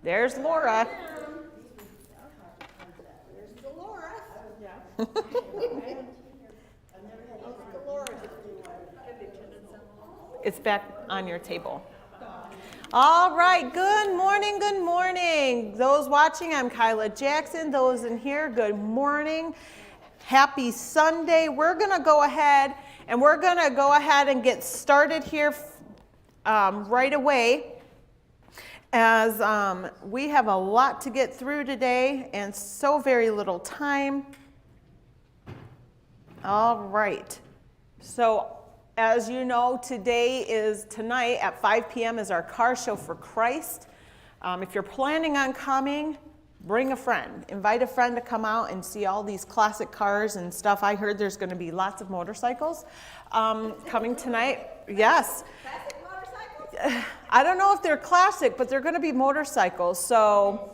There's Laura. There's Dolores. It's back on your table. All right, good morning, good morning. Those watching, I'm Kyla Jackson. Those in here, good morning. Happy Sunday. We're going to go ahead and get started here right away, as we have a lot to get through today and so very little time. All right. So as you know, tonight at 5 p.m. is our car show for Christ. If you're planning on coming, bring a friend. Invite a friend to come out and see all these classic cars and stuff. I heard there's going to be lots of motorcycles coming tonight. Yes. Classic motorcycles? I don't know if they're classic, but they're going to be motorcycles. So,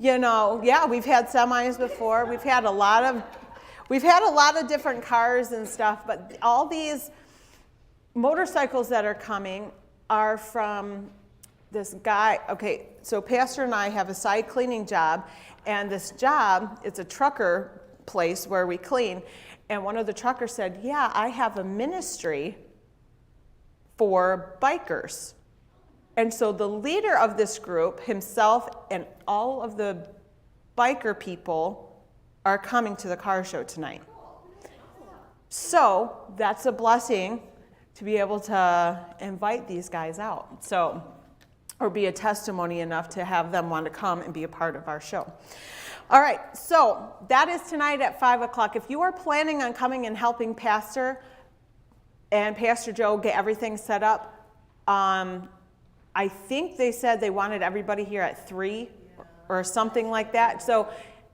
yeah, we've had semis before. We've had a lot of different cars and stuff, but all these motorcycles that are coming are from this guy. Okay, so Pastor and I have a side cleaning job, and this job, it's a trucker place where we clean, and one of the truckers said, yeah, I have a ministry for bikers. And so the leader of this group, himself and all of the biker people are coming to the car show tonight. So that's a blessing to be able to invite these guys out. So, or be a testimony enough to have them want to come and be a part of our show. All right, so that is tonight at 5 o'clock. If you are planning on coming and helping Pastor and Pastor Joe get everything set up, I think they said they wanted everybody here at 3 or something like that. So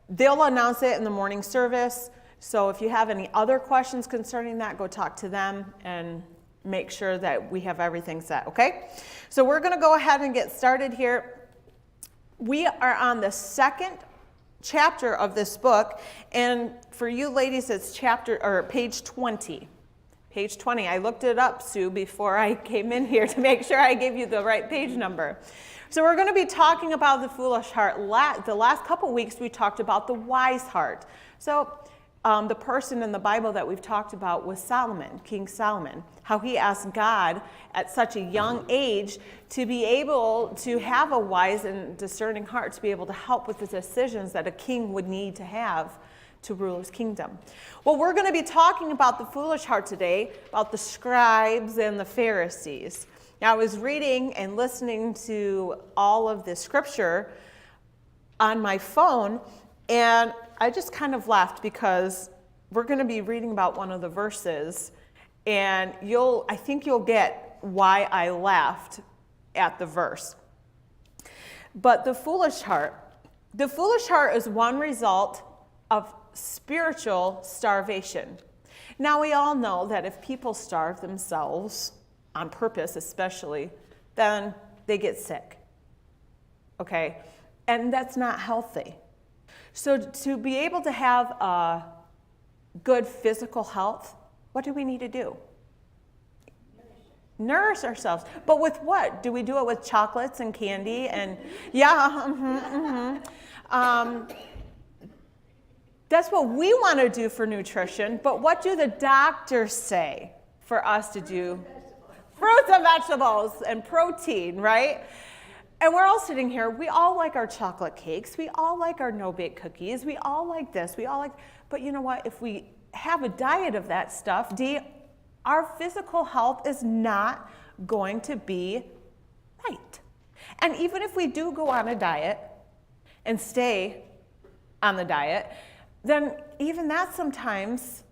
they'll announce it in the morning service. So if you have any other questions concerning that, go talk to them and make sure that we have everything set, okay? So we're going to go ahead and get started here. We are on the second chapter of this book, and for you ladies, it's page 20. Page 20. I looked it up, Sue, before I came in here to make sure I gave you the right page number. So we're going to be talking about the foolish heart. The last couple weeks we talked about the wise heart. So the person in the Bible that we've talked about was Solomon, King Solomon, how he asked God at such a young age to be able to have a wise and discerning heart, to be able to help with the decisions that a king would need to have to rule his kingdom. Well, we're going to be talking about the foolish heart today, about the scribes and the Pharisees. Now, I was reading and listening to all of the scripture on my phone, and I just kind of laughed because we're going to be reading about one of the verses, and I think you'll get why I laughed at the verse. But the foolish heart is one result of spiritual starvation. Now, we all know that if people starve themselves on purpose, especially, then they get sick. Okay? And that's not healthy. So to be able to have a good physical health, what do we need to do? Nourish ourselves. But with what? Do we do it with chocolates and candy? And yeah, that's what we want to do for nutrition. But what do the doctors say for us to do? Fruits and vegetables and protein, right? And we're all sitting here, we all like our chocolate cakes, we all like our no-bake cookies, we all like this, but you know what, if we have a diet of that stuff, our physical health is not going to be right. And even if we do go on a diet and stay on the diet, then even that sometimes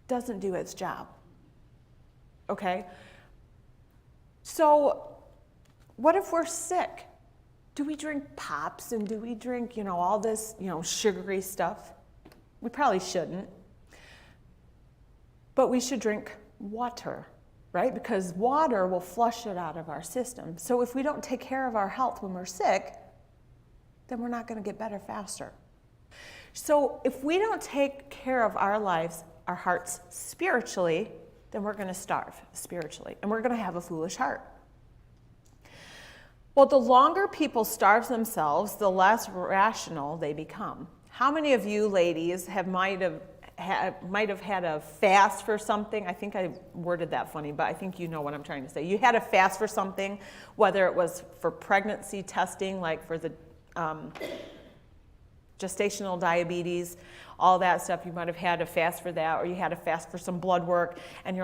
doesn't do its job, okay? So, what if we're sick? Do we drink pops and do we drink, all this, sugary stuff? We probably shouldn't. But we should drink water, right? Because water will flush it out of our system. So if we don't take care of our health when we're sick, then we're not going to get better faster. So if we don't take care of our lives, our hearts spiritually, then we're going to starve spiritually, and we're going to have a foolish heart. Well, the longer people starve themselves, the less rational they become. How many of you ladies might have had a fast for something? I think I worded that funny, but I think you know what I'm trying to say. You had a fast for something, whether it was for pregnancy testing, like for the gestational diabetes, all that stuff. You might have had a fast for that, or you had a fast for some blood work, and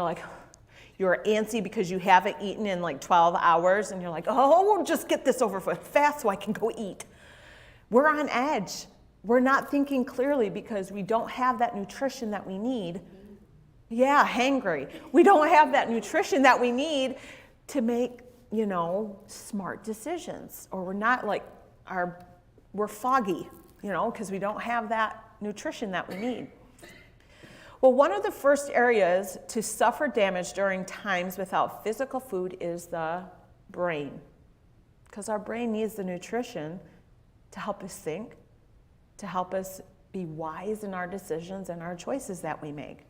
you're antsy because you haven't eaten in like 12 hours, and you're like, oh, just get this over with fast so I can go eat. We're on edge. We're not thinking clearly because we don't have that nutrition that we need. Yeah, hangry. We don't have that nutrition that we need to make, smart decisions. Or we're not like, we're foggy, because we don't have that nutrition that we need. Well, one of the first areas to suffer damage during times without physical food is the brain. Because our brain needs the nutrition to help us think, to help us be wise in our decisions and our choices that we make.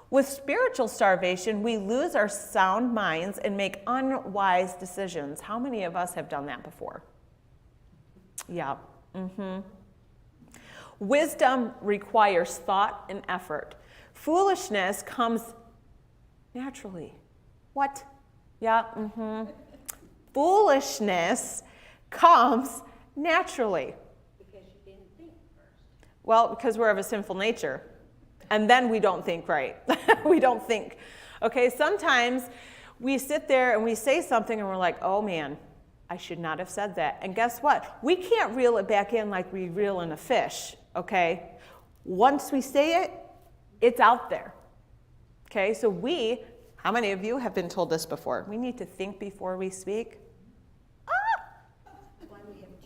With spiritual starvation, we lose our sound minds and make unwise decisions. How many of us have done that before? Yeah. Wisdom requires thought and effort. Foolishness comes naturally. What? Yeah. Foolishness comes naturally. Well, because we're of a sinful nature. And then we don't think right. We don't think. Okay, sometimes we sit there and we say something and we're like, oh man, I should not have said that. And guess what? We can't reel it back in like we reel in a fish, okay? Once we say it, it's out there. Okay, so how many of you have been told this before? We need to think before we speak.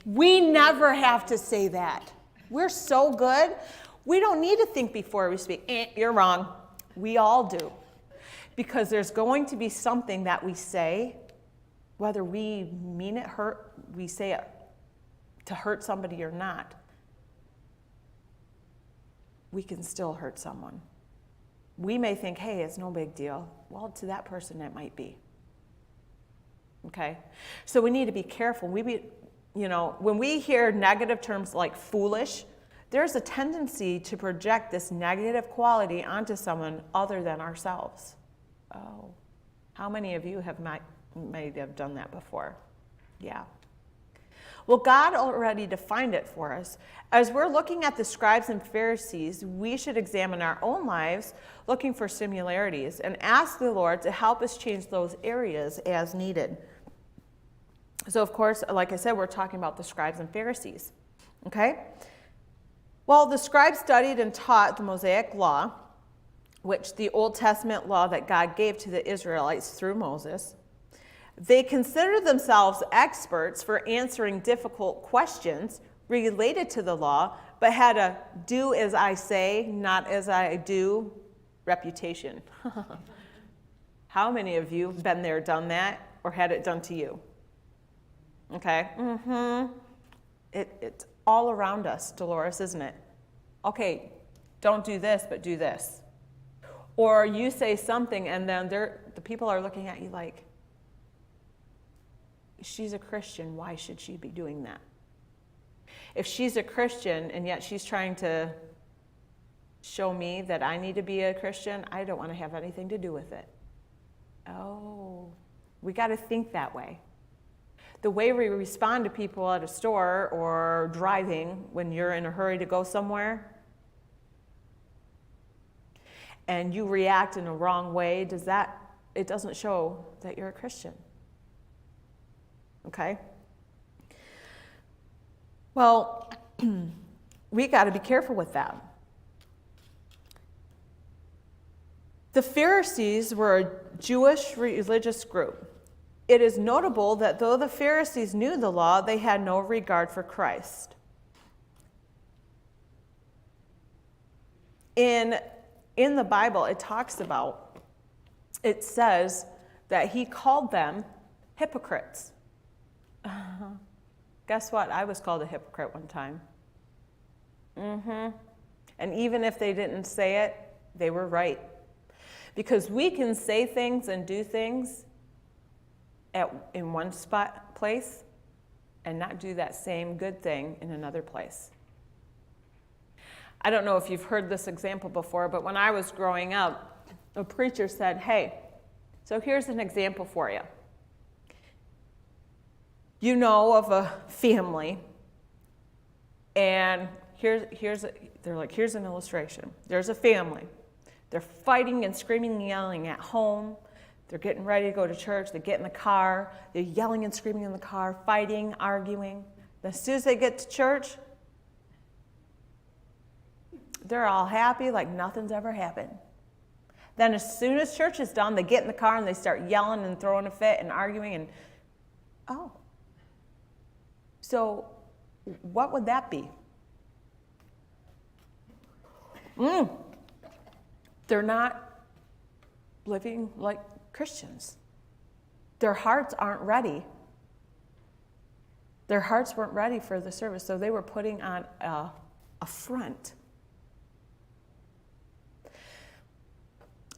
We never have to say that. We're so good. We don't need to think before we speak. You're wrong. We all do. Because there's going to be something that we say, whether we mean it we say it to hurt somebody or not, we can still hurt someone. We may think, hey, it's no big deal. Well, to that person, it might be. Okay? So we need to be careful. When we hear negative terms like foolish, there's a tendency to project this negative quality onto someone other than ourselves. Oh, how many of you might have done that before? Yeah. Well, God already defined it for us. As we're looking at the scribes and Pharisees, we should examine our own lives, looking for similarities, and ask the Lord to help us change those areas as needed. So, of course, like I said, we're talking about the scribes and Pharisees. Okay? Well, the scribes studied and taught the Mosaic law, which the Old Testament law that God gave to the Israelites through Moses. They considered themselves experts for answering difficult questions related to the law, but had a do as I say, not as I do reputation. How many of you have been there, done that, or had it done to you? Okay? It's all around us, Dolores, isn't it? Okay, don't do this, but do this. Or you say something and then the people are looking at you like, she's a Christian, why should she be doing that? If she's a Christian and yet she's trying to show me that I need to be a Christian, I don't want to have anything to do with it. Oh, we got to think that way. The way we respond to people at a store or driving when you're in a hurry to go somewhere and you react in a wrong way, it doesn't show that you're a Christian. Okay? Well, we got to be careful with that. The Pharisees were a Jewish religious group. It is notable that though the Pharisees knew the law, they had no regard for Christ. In the Bible, it says that he called them hypocrites. Guess what? I was called a hypocrite one time. And even if they didn't say it, they were right. Because we can say things and do things in one place, and not do that same good thing in another place. I don't know if you've heard this example before, but when I was growing up, a preacher said, hey, so here's an example for you. You know of a family, and they're like, here's an illustration. There's a family. They're fighting and screaming and yelling at home. They're getting ready to go to church. They get in the car. They're yelling and screaming in the car, fighting, arguing. As soon as they get to church, they're all happy like nothing's ever happened. Then as soon as church is done, they get in the car and they start yelling and throwing a fit and arguing and, oh. So what would that be? They're not living like Christians. Their hearts aren't ready. Their hearts weren't ready for the service, so they were putting on a front.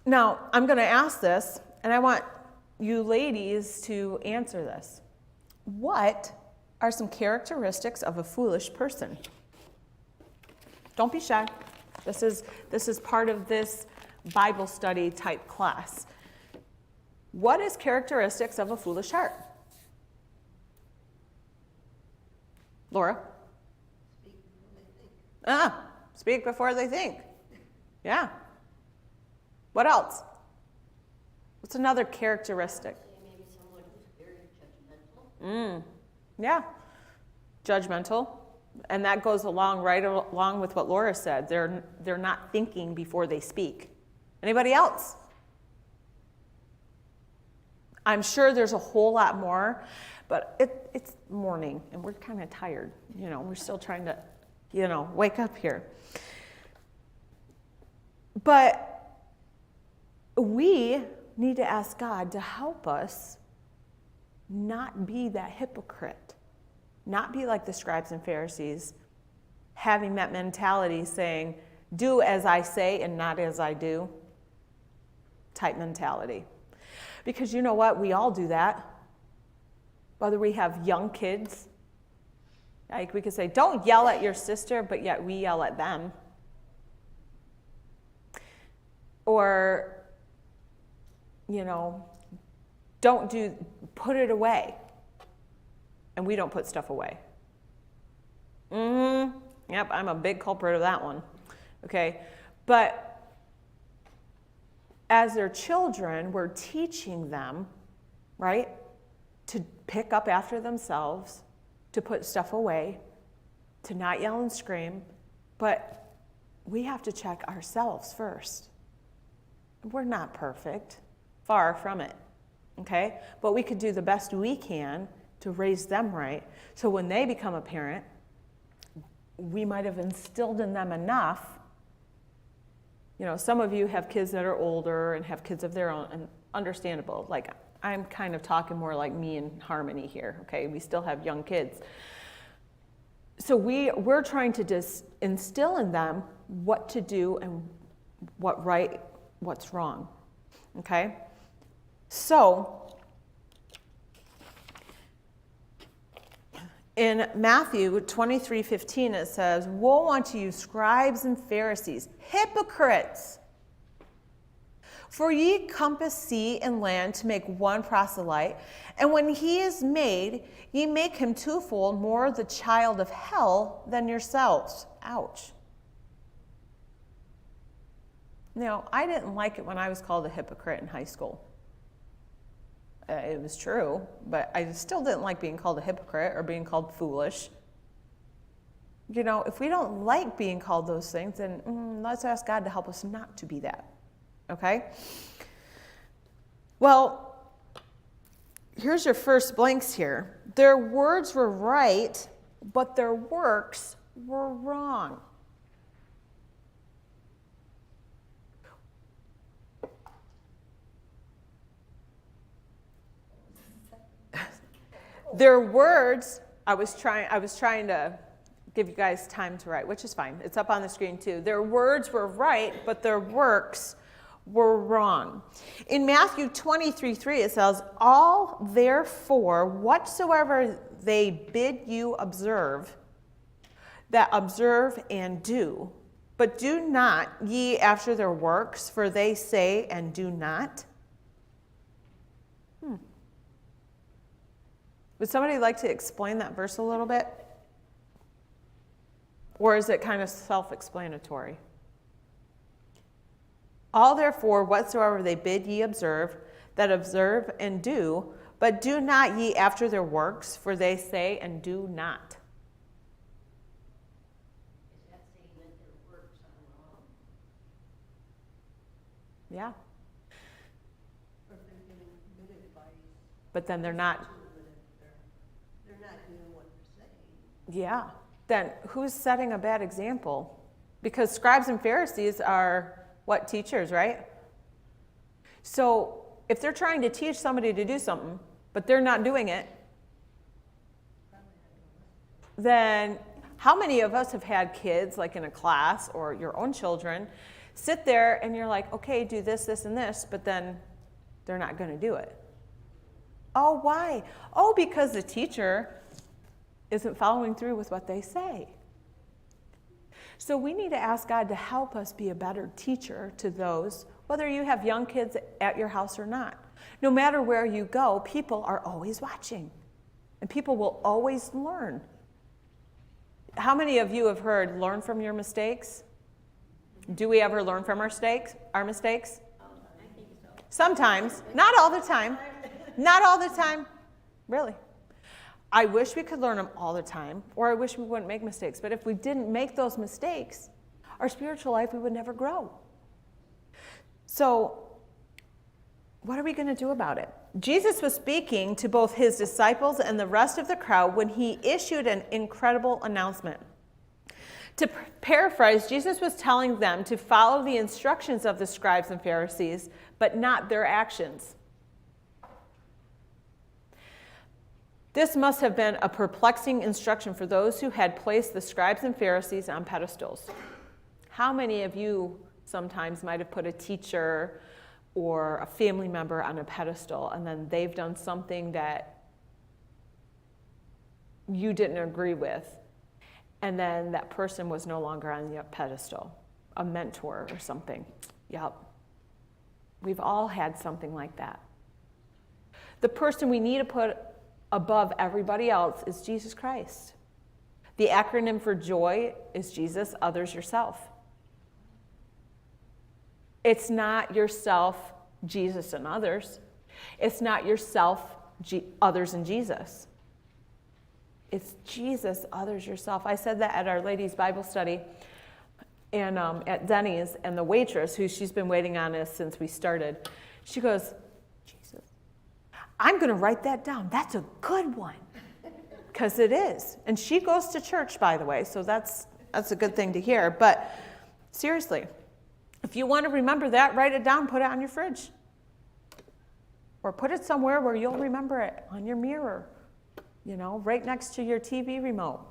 Now, I'm going to ask this, and I want you ladies to answer this. What are some characteristics of a foolish person? Don't be shy. This is part of this Bible study type class. What is characteristics of a foolish heart? Laura? Speak before they think. Yeah. What else? What's another characteristic? Maybe someone who's very judgmental. Yeah. Judgmental. And that goes right along with what Laura said. They're not thinking before they speak. Anybody else? I'm sure there's a whole lot more, but it's morning and we're kind of tired. We're still trying to, wake up here. But we need to ask God to help us not be that hypocrite, not be like the scribes and Pharisees, having that mentality saying, do as I say and not as I do type mentality. Because you know what? We all do that. Whether we have young kids, like we could say, don't yell at your sister, but yet we yell at them. Or, put it away. And we don't put stuff away. Yep, I'm a big culprit of that one. Okay, but as their children, we're teaching them, right, to pick up after themselves, to put stuff away, to not yell and scream, but we have to check ourselves first. We're not perfect, far from it, okay? But we could do the best we can to raise them right, so when they become a parent, we might have instilled in them enough. Some of you have kids that are older and have kids of their own, and understandable. Like, I'm kind of talking more like me and Harmony here, okay? We still have young kids. So we're trying to just instill in them what to do and what's wrong, okay? So, in Matthew 23:15, it says, woe unto you, scribes and Pharisees, hypocrites! For ye compass sea and land to make one proselyte, and when he is made, ye make him twofold more the child of hell than yourselves. Ouch. Now, I didn't like it when I was called a hypocrite in high school. It was true, but I still didn't like being called a hypocrite or being called foolish. If we don't like being called those things, then let's ask God to help us not to be that, okay? Well, here's your first blanks here. Their words were right, but their works were wrong. Their words, I was trying to give you guys time to write, which is fine. It's up on the screen too. Their words were right, but their works were wrong. In Matthew 23:3, it says, all therefore whatsoever they bid you observe, that observe and do. But do not ye after their works, for they say and do not. Would somebody like to explain that verse a little bit? Or is it kind of self-explanatory? All therefore whatsoever they bid ye observe, that observe and do, but do not ye after their works, for they say and do not. Is that saying that their works are wrong? Yeah. Or if they're giving good advice? But then they're not. They're not doing what they're saying. Yeah. Then who's setting a bad example? Because scribes and Pharisees are what? Teachers, right? So if they're trying to teach somebody to do something, but they're not doing it, then how many of us have had kids, like in a class or your own children, sit there and you're like, okay, do this, this, and this, but then they're not going to do it. Oh, why? Oh, because the teacher isn't following through with what they say. So we need to ask God to help us be a better teacher to those, whether you have young kids at your house or not. No matter where you go, people are always watching, and people will always learn. How many of you have heard, learn from your mistakes? Do we ever learn from our mistakes? I think so. Sometimes. Not all the time. Not all the time. Really. I wish we could learn them all the time, or I wish we wouldn't make mistakes. But if we didn't make those mistakes, our spiritual life, we would never grow. So what are we going to do about it? Jesus was speaking to both his disciples and the rest of the crowd when he issued an incredible announcement. To paraphrase, Jesus was telling them to follow the instructions of the scribes and Pharisees, but not their actions. This must have been a perplexing instruction for those who had placed the scribes and Pharisees on pedestals. How many of you sometimes might have put a teacher or a family member on a pedestal, and then they've done something that you didn't agree with, and then that person was no longer on the pedestal, a mentor or something? Yep. We've all had something like that. The person we need to put above everybody else is Jesus Christ. The acronym for JOY is Jesus, others, yourself. It's not yourself, Jesus, and others. It's not yourself, others, and Jesus. It's Jesus, others, yourself. I said that at our ladies' Bible study and at Denny's, and the waitress, who she's been waiting on us since we started, she goes, Jesus, I'm going to write that down. That's a good one. Because it is. And she goes to church, by the way, so that's a good thing to hear. But seriously, if you want to remember that, write it down, put it on your fridge. Or put it somewhere where you'll remember it, on your mirror, right next to your TV remote,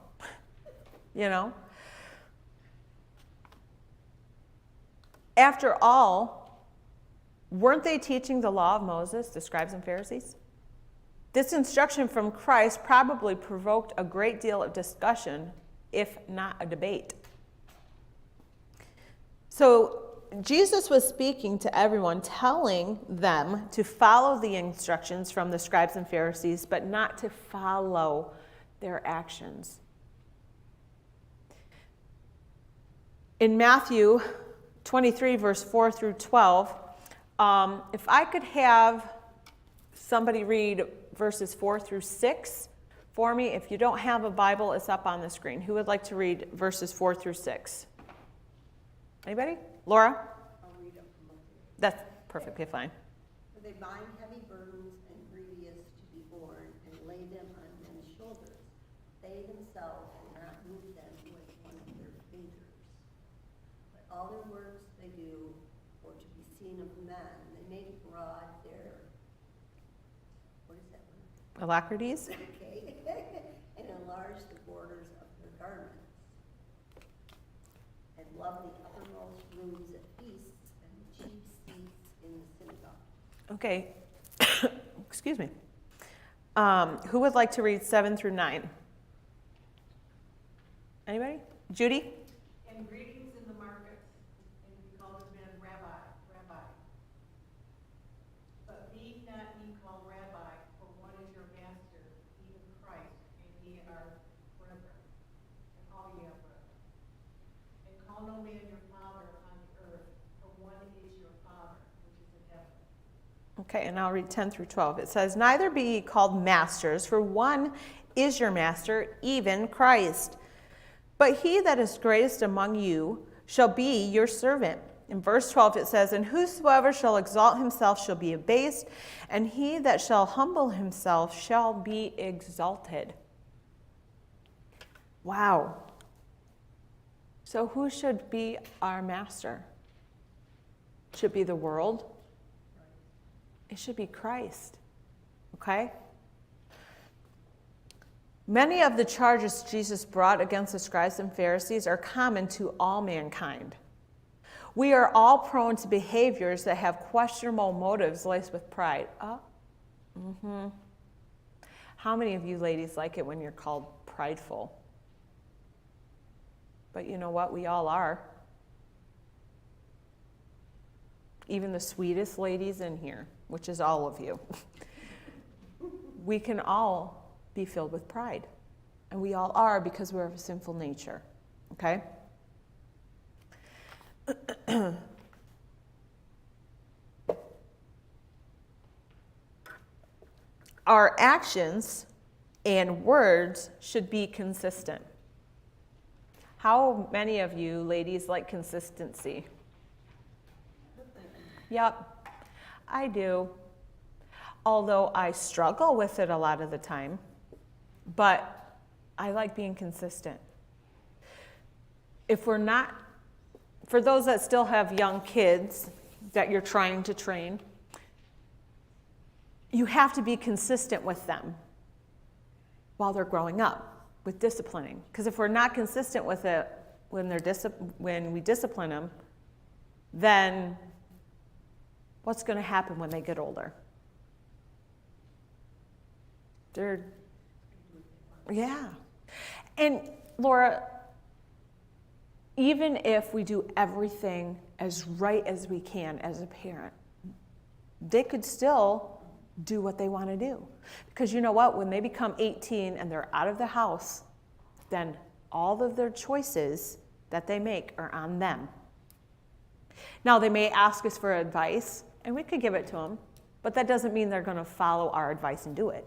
After all, weren't they teaching the law of Moses, the scribes and Pharisees? This instruction from Christ probably provoked a great deal of discussion, if not a debate. So Jesus was speaking to everyone, telling them to follow the instructions from the scribes and Pharisees, but not to follow their actions. In Matthew 23, verse 4 through 12, if I could have somebody read verses 4 through 6 for me. If you don't have a Bible, it's up on the screen. Who would like to read verses 4 through 6? Anybody? Laura? I'll read it from up here. That's perfectly fine. For they bind heavy burdens and grievous to be borne, and lay them on men's shoulders. They themselves will not move them with one of their fingers. But all their works they do for to be seen of men. They make broad their, what is that word? Alacrities? Okay. And enlarge the borders of their garments. And love the uppermost rooms at feasts, and the chief seats Okay. Excuse me. Who would like to read 7 through 9? Anybody? Judy? And greetings in the markets, and we call this man Rabbi, Rabbi. But be not ye called Rabbi, for one is your master, even Christ, and ye are brethren, and all ye are brethren. And call no man your father on the earth, for one is your Father, which is in heaven. Okay, and I'll read 10 through 12. It says, neither be ye called masters, for one is your master, even Christ. But he that is greatest among you shall be your servant. In verse 12 it says, and whosoever shall exalt himself shall be abased, and he that shall humble himself shall be exalted. Wow. So who should be our master? Should be the world? It should be Christ. Okay? Many of the charges Jesus brought against the scribes and Pharisees are common to all mankind. We are all prone to behaviors that have questionable motives laced with pride. How many of you ladies like it when you're called prideful? But you know what? We all are. Even the sweetest ladies in here, which is all of you. We can all be filled with pride. And we all are because we're of a sinful nature. Okay? Our actions and words should be consistent. How many of you ladies like consistency? Yep, I do. Although I struggle with it a lot of the time, but I like being consistent. If we're not, for those that still have young kids that you're trying to train, you have to be consistent with them while they're growing up with disciplining. Because if we're not consistent with it when we discipline them, then what's going to happen when they get older? Yeah. And Laura, even if we do everything as right as we can as a parent, they could still do what they want to do. Because you know what? When they become 18 and they're out of the house, then all of their choices that they make are on them. Now, they may ask us for advice, and we could give it to them, but that doesn't mean they're going to follow our advice and do it.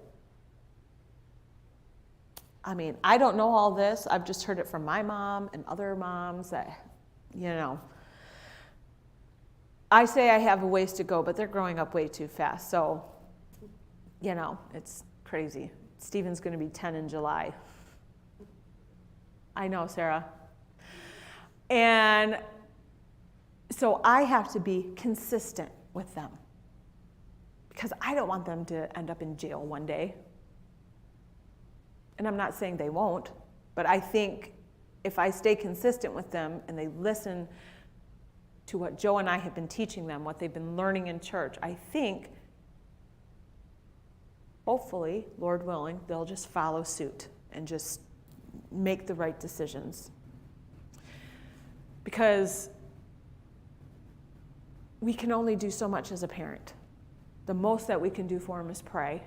I mean, I don't know all this. I've just heard it from my mom and other moms that, you know, I say I have a ways to go, but they're growing up way too fast. So, you know, it's crazy. Steven's going to be 10 in July. I know, Sarah. And so I have to be consistent with them because I don't want them to end up in jail one day. And I'm not saying they won't, but I think if I stay consistent with them and they listen to what Joe and I have been teaching them, what they've been learning in church, I think, hopefully, Lord willing, they'll just follow suit and just make the right decisions. Because we can only do so much as a parent. The most that we can do for them is pray,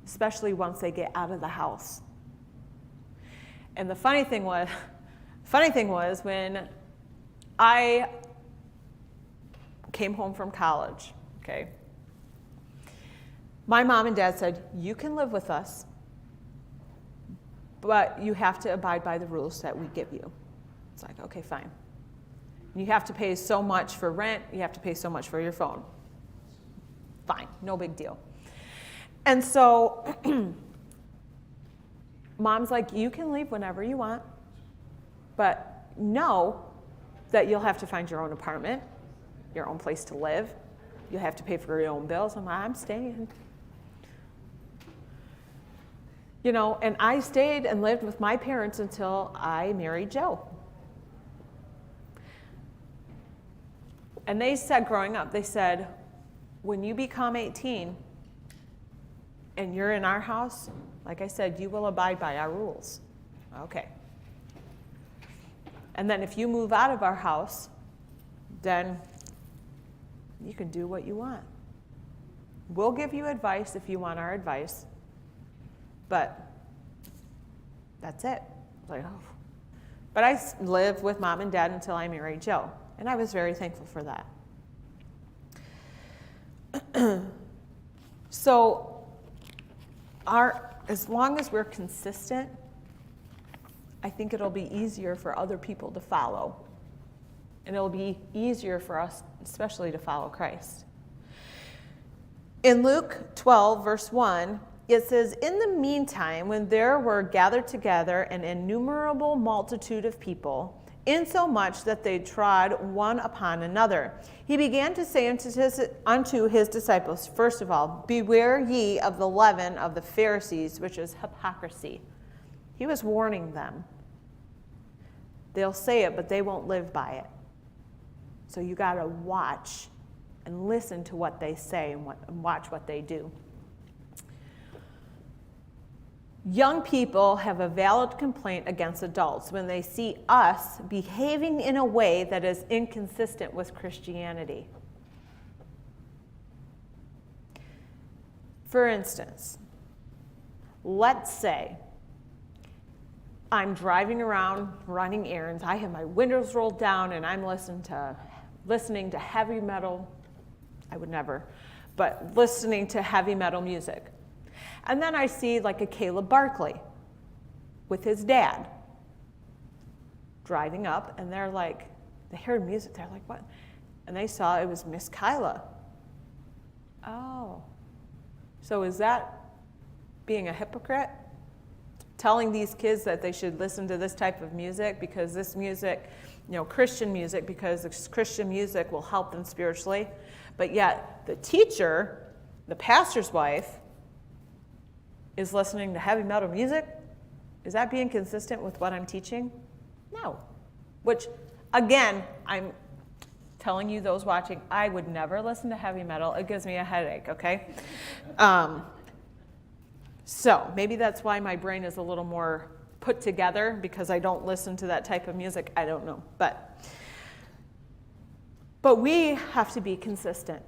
especially once they get out of the house. And the funny thing was when I came home from college, okay, my mom and dad said, you can live with us, but you have to abide by the rules that we give you. It's like, okay, fine. You have to pay so much for rent, you have to pay so much for your phone. Fine, no big deal. And so mom's like, you can leave whenever you want, but know that you'll have to find your own apartment, your own place to live. You'll have to pay for your own bills. I'm staying. You know, and I stayed and lived with my parents until I married Joe. And they said growing up, they said, when you become 18 and you're in our house, like I said, you will abide by our rules. Okay. And then if you move out of our house, then you can do what you want. We'll give you advice if you want our advice, but that's it. Like, oh. But I lived with Mom and Dad until I married Joe, and I was very thankful for that. So, as long as we're consistent, I think it'll be easier for other people to follow. And it'll be easier for us, especially to follow Christ. In Luke 12, verse 1, it says, "In the meantime, when there were gathered together an innumerable multitude of people, insomuch that they trod one upon another, he began to say unto his disciples, first of all, beware ye of the leaven of the Pharisees, which is hypocrisy." He was warning them. They'll say it, but they won't live by it. So you got to watch and listen to what they say and watch what they do. Young people have a valid complaint against adults when they see us behaving in a way that is inconsistent with Christianity. For instance, let's say I'm driving around running errands. I have my windows rolled down and I'm listening to heavy metal. I would never, but listening to heavy metal music. And then I see like a Caleb Barkley with his dad driving up, and they're like, they heard music, they're like, what? And they saw it was Miss Kyla. Oh. So is that being a hypocrite? Telling these kids that they should listen to this type of music because this music, Christian music, because this Christian music will help them spiritually. But yet the teacher, the pastor's wife, is listening to heavy metal music? Is that being consistent with what I'm teaching? No. Which, again, I'm telling you, those watching, I would never listen to heavy metal. It gives me a headache, okay? So maybe that's why my brain is a little more put together, because I don't listen to that type of music. I don't know. But we have to be consistent.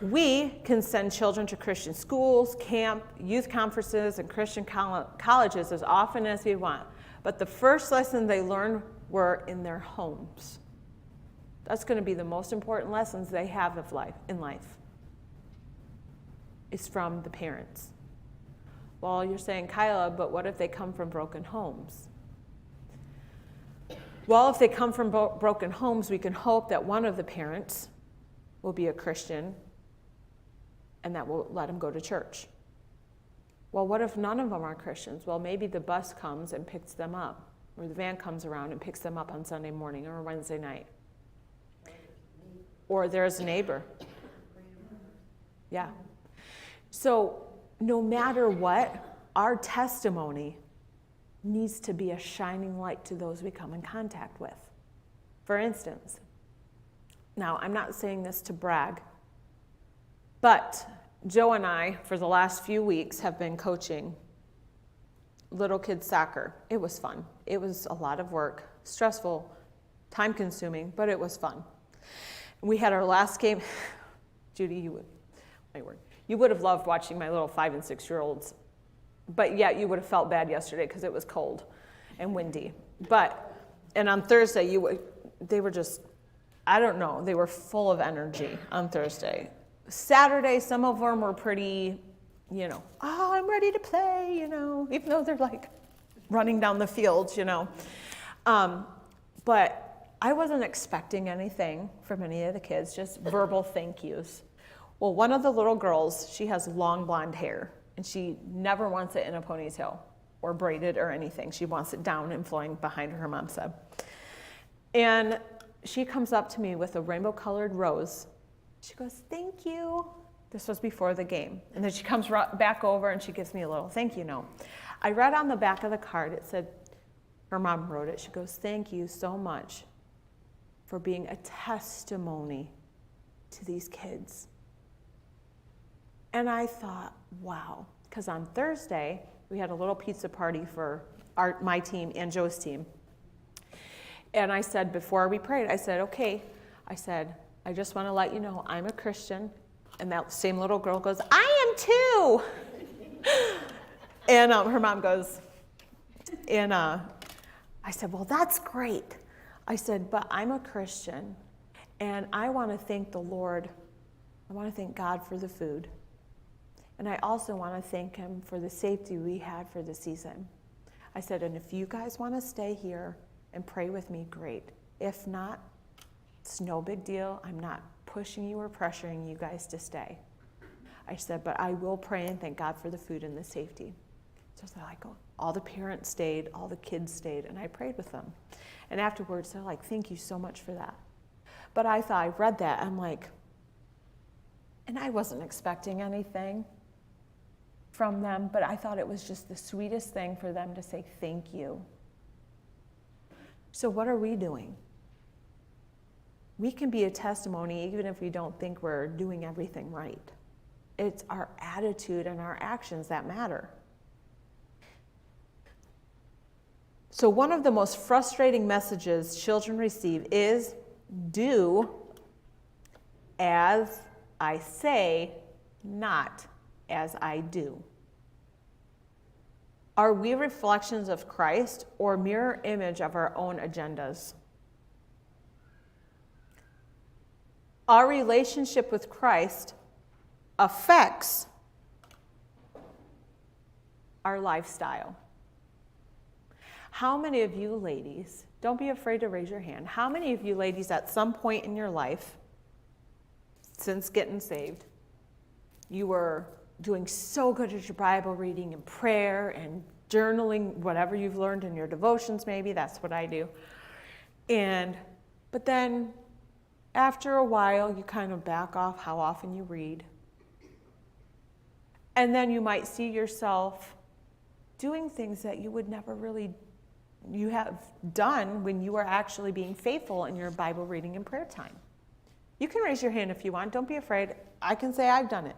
We can send children to Christian schools, camp, youth conferences, and Christian colleges as often as we want. But the first lesson they learn were in their homes. That's going to be the most important lessons they have in life. It's from the parents. Well, you're saying, Kyla, but what if they come from broken homes? Well, if they come from broken homes, we can hope that one of the parents will be a Christian and that will let them go to church. Well, what if none of them are Christians? Well, maybe the bus comes and picks them up, or the van comes around and picks them up on Sunday morning or Wednesday night. Or there's a neighbor. Yeah. So no matter what, our testimony needs to be a shining light to those we come in contact with. For instance, now I'm not saying this to brag, but Joe and I, for the last few weeks, have been coaching little kids soccer. It was fun. It was a lot of work, stressful, time-consuming, but it was fun. We had our last game. Judy, you would have loved watching my little 5- and 6-year-olds, but yet you would have felt bad yesterday because it was cold and windy. And on Thursday, they were just, I don't know, they were full of energy on Thursday. Saturday, some of them were pretty, oh, I'm ready to play, even though they're like running down the fields, But I wasn't expecting anything from any of the kids, just verbal thank yous. Well, one of the little girls, she has long blonde hair, and she never wants it in a ponytail or braided or anything. She wants it down and flowing behind her, mom said. And she comes up to me with a rainbow-colored rose. She goes, thank you. This was before the game. And then she comes back over and she gives me a little thank you note. I read on the back of the card, it said, her mom wrote it. She goes, thank you so much for being a testimony to these kids. And I thought, wow, because on Thursday, we had a little pizza party for my team and Joe's team. And I said, before we prayed, I said, okay, I said, I just want to let you know I'm a Christian. And that same little girl goes, I am too. And her mom goes, and I said, well, that's great. I said, but I'm a Christian, and I want to thank the Lord. I want to thank God for the food. And I also want to thank him for the safety we had for the season. I said, and if you guys want to stay here and pray with me, great. If not, it's no big deal. I'm not pushing you or pressuring you guys to stay. I said, but I will pray and thank God for the food and the safety. So they're like, oh, all the parents stayed, all the kids stayed, and I prayed with them. And afterwards, they're like, thank you so much for that. But I thought, I read that, I'm like, and I wasn't expecting anything from them, but I thought it was just the sweetest thing for them to say thank you. So what are we doing? We can be a testimony even if we don't think we're doing everything right. It's our attitude and our actions that matter. So one of the most frustrating messages children receive is, do as I say, not as I do. Are we reflections of Christ or mirror image of our own agendas? Our relationship with Christ affects our lifestyle. How many of you ladies, don't be afraid to raise your hand, how many of you ladies at some point in your life, since getting saved, you were doing so good at your Bible reading and prayer and journaling, whatever you've learned in your devotions maybe, that's what I do. But then after a while, you kind of back off how often you read. And then you might see yourself doing things that you would never really, you have done when you were actually being faithful in your Bible reading and prayer time. You can raise your hand if you want. Don't be afraid. I can say I've done it.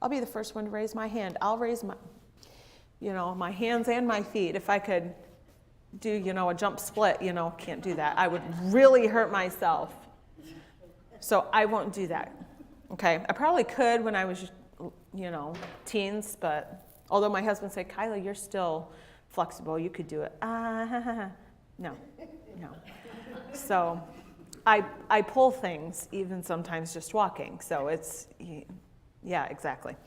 I'll be the first one to raise my hand. I'll raise my hands and my feet. If I could do, a jump split, can't do that. I would really hurt myself. So I won't do that. Okay? I probably could when I was, teens, but although my husband said, Kyla, you're still flexible. You could do it. No. So I pull things, even sometimes just walking. So it's, yeah, exactly.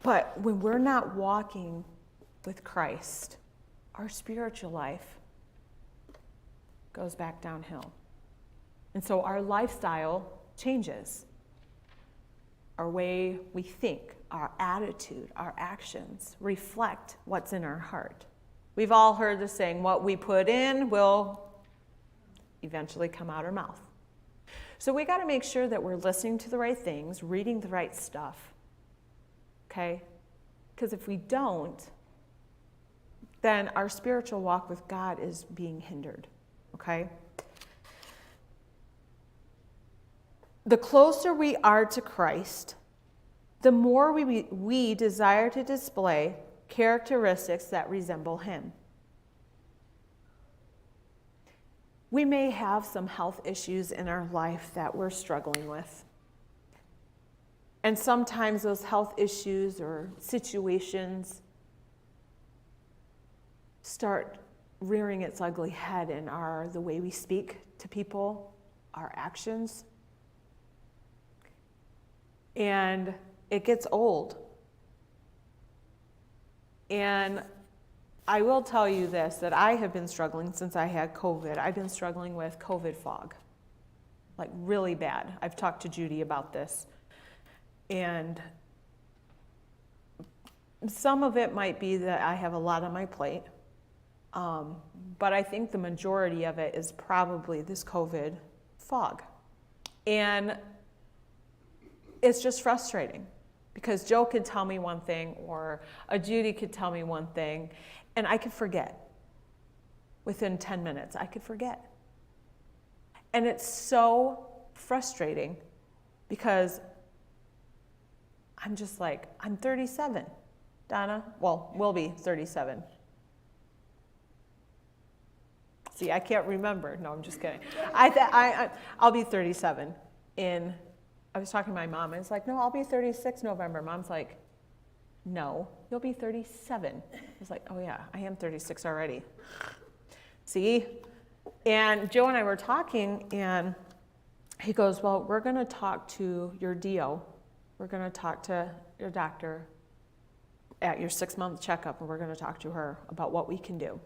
But when we're not walking with Christ, our spiritual life goes back downhill. And so our lifestyle changes. Our way we think, our attitude, our actions reflect what's in our heart. We've all heard the saying, what we put in will eventually come out our mouth. So we got to make sure that we're listening to the right things, reading the right stuff. Okay? Because if we don't, then our spiritual walk with God is being hindered. Okay? The closer we are to Christ, the more we desire to display characteristics that resemble him. We may have some health issues in our life that we're struggling with. And sometimes those health issues or situations start rearing its ugly head in the way we speak to people, our actions. And it gets old. And I will tell you this, that I have been struggling since I had COVID. I've been struggling with COVID fog, like really bad. I've talked to Judy about this. And some of it might be that I have a lot on my plate. But I think the majority of it is probably this COVID fog. And it's just frustrating because Joe could tell me one thing or a Judy could tell me one thing and I could forget. within 10 minutes, I could forget. And it's so frustrating because I'm just like, I'm 37, Donna. Well, will be 37. See, I can't remember. No, I'm just kidding. I'll be 37 I was talking to my mom, and it's like, no, I'll be 36 November. Mom's like, no, you'll be 37. I was like, oh yeah, I am 36 already. See? And Joe and I were talking, and he goes, well, we're going to talk to your DO. We're going to talk to your doctor at your 6-month checkup, and we're going to talk to her about what we can do.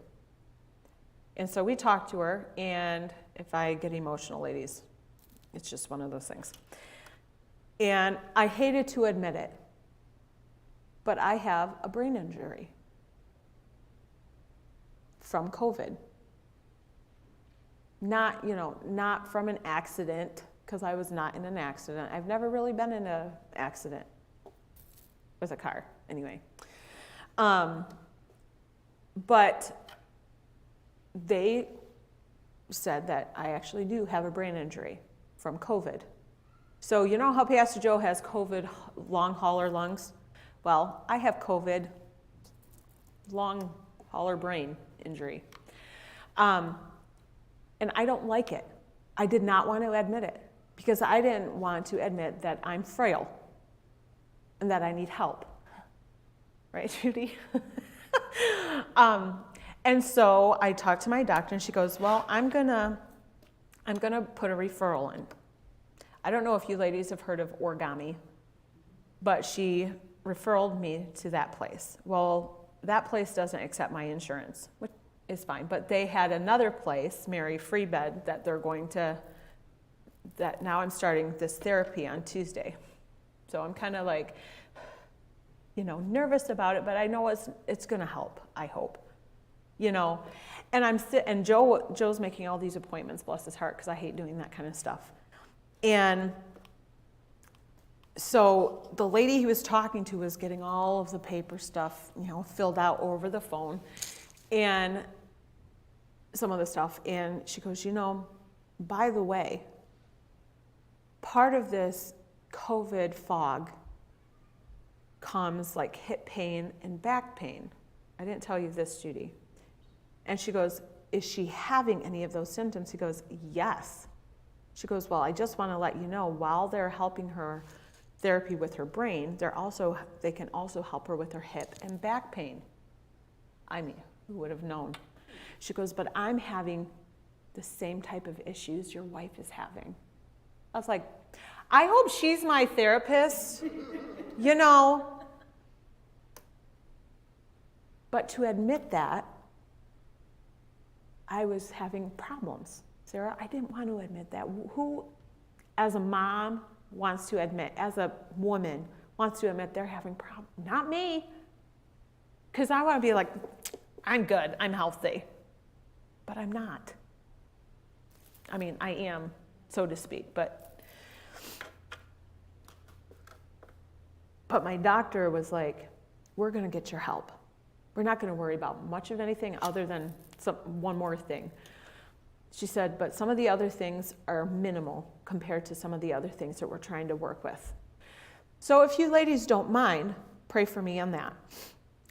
And so we talked to her, and if I get emotional, ladies, it's just one of those things. And I hated to admit it, but I have a brain injury from COVID. Not from an accident, because I was not in an accident. I've never really been in an accident with a car, anyway. But they said that I actually do have a brain injury from COVID. So you know how Pastor Joe has COVID long hauler lungs? Well, I have COVID long hauler brain injury. And I don't like it. I did not want to admit it because I didn't want to admit that I'm frail and that I need help. Right, Judy? And so I talked to my doctor, and she goes, well, I'm gonna put a referral in. I don't know if you ladies have heard of origami, but she referred me to that place. Well, that place doesn't accept my insurance, which is fine, but they had another place, Mary Free Bed, that now I'm starting this therapy on Tuesday. So I'm kind of like, nervous about it, but I know it's going to help, I hope. And Joe's making all these appointments, bless his heart, because I hate doing that kind of stuff. And so the lady he was talking to was getting all of the paper stuff, filled out over the phone, and some of the stuff. And she goes, by the way, part of this COVID fog comes like hip pain and back pain. I didn't tell you this, Judy. And she goes, is she having any of those symptoms? He goes, yes. She goes, well, I just want to let you know, while they're helping her therapy with her brain, they can also help her with her hip and back pain. I mean, who would have known? She goes, but I'm having the same type of issues your wife is having. I was like, I hope she's my therapist, But to admit that, I was having problems. Sarah, I didn't want to admit that. Who, as a mom, wants to admit, as a woman, wants to admit they're having problems? Not me. Because I want to be like, I'm good, I'm healthy. But I'm not. I mean, I am, so to speak, but my doctor was like, we're going to get your help. We're not going to worry about much of anything other than one more thing. She said, but some of the other things are minimal compared to some of the other things that we're trying to work with. So if you ladies don't mind, pray for me on that.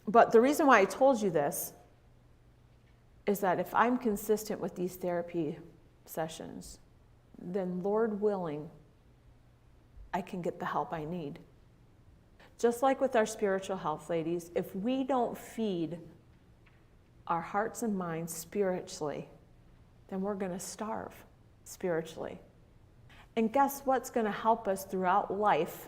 But the reason why I told you this is that if I'm consistent with these therapy sessions, then Lord willing, I can get the help I need. Just like with our spiritual health, ladies, if we don't feed our hearts and minds spiritually, then we're going to starve spiritually. And guess what's going to help us throughout life,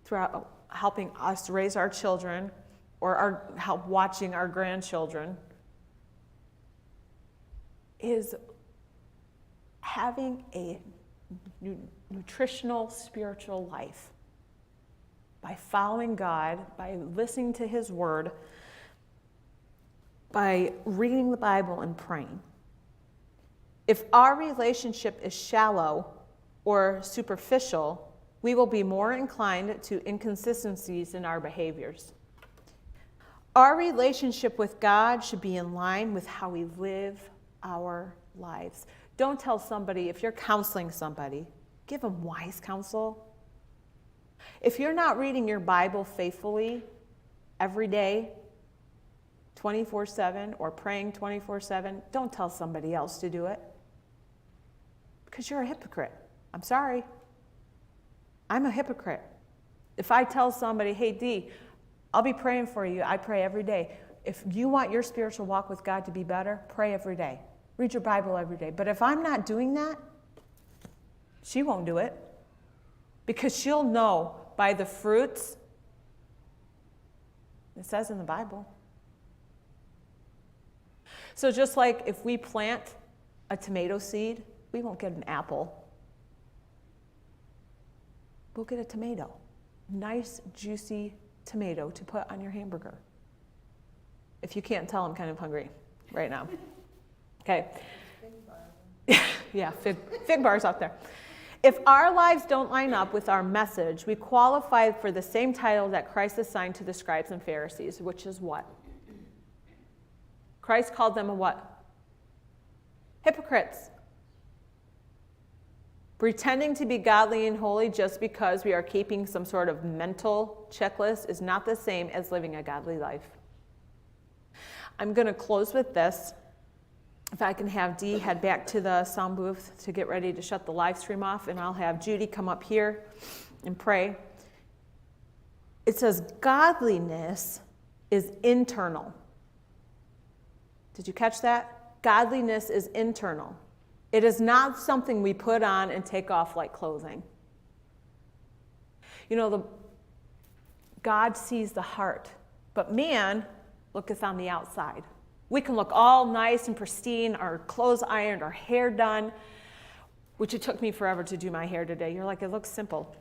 throughout helping us raise our children or help watching our grandchildren, is having a nutritional spiritual life. By following God, by listening to His Word, by reading the Bible and praying. If our relationship is shallow or superficial, we will be more inclined to inconsistencies in our behaviors. Our relationship with God should be in line with how we live our lives. Don't tell somebody, if you're counseling somebody, give them wise counsel. If you're not reading your Bible faithfully every day, 24/7, or praying 24/7, don't tell somebody else to do it. Because you're a hypocrite. I'm sorry. I'm a hypocrite. If I tell somebody, hey, Dee, I'll be praying for you. I pray every day. If you want your spiritual walk with God to be better, pray every day. Read your Bible every day. But if I'm not doing that, she won't do it. Because she'll know by the fruits, it says in the Bible. So just like if we plant a tomato seed, we won't get an apple. We'll get a tomato. Nice, juicy tomato to put on your hamburger. If you can't tell, I'm kind of hungry right now. Okay. Yeah, fig bars out there. If our lives don't line up with our message, we qualify for the same title that Christ assigned to the scribes and Pharisees, which is what? Christ called them a what? Hypocrites. Pretending to be godly and holy just because we are keeping some sort of mental checklist is not the same as living a godly life. I'm going to close with this. If I can have Dee head back to the sound booth to get ready to shut the live stream off, and I'll have Judy come up here and pray. It says godliness is internal. Did you catch that? Godliness is internal. It is not something we put on and take off like clothing. You know, God sees the heart, but man looketh on the outside. We can look all nice and pristine, our clothes ironed, our hair done, which it took me forever to do my hair today. You're like, it looks simple.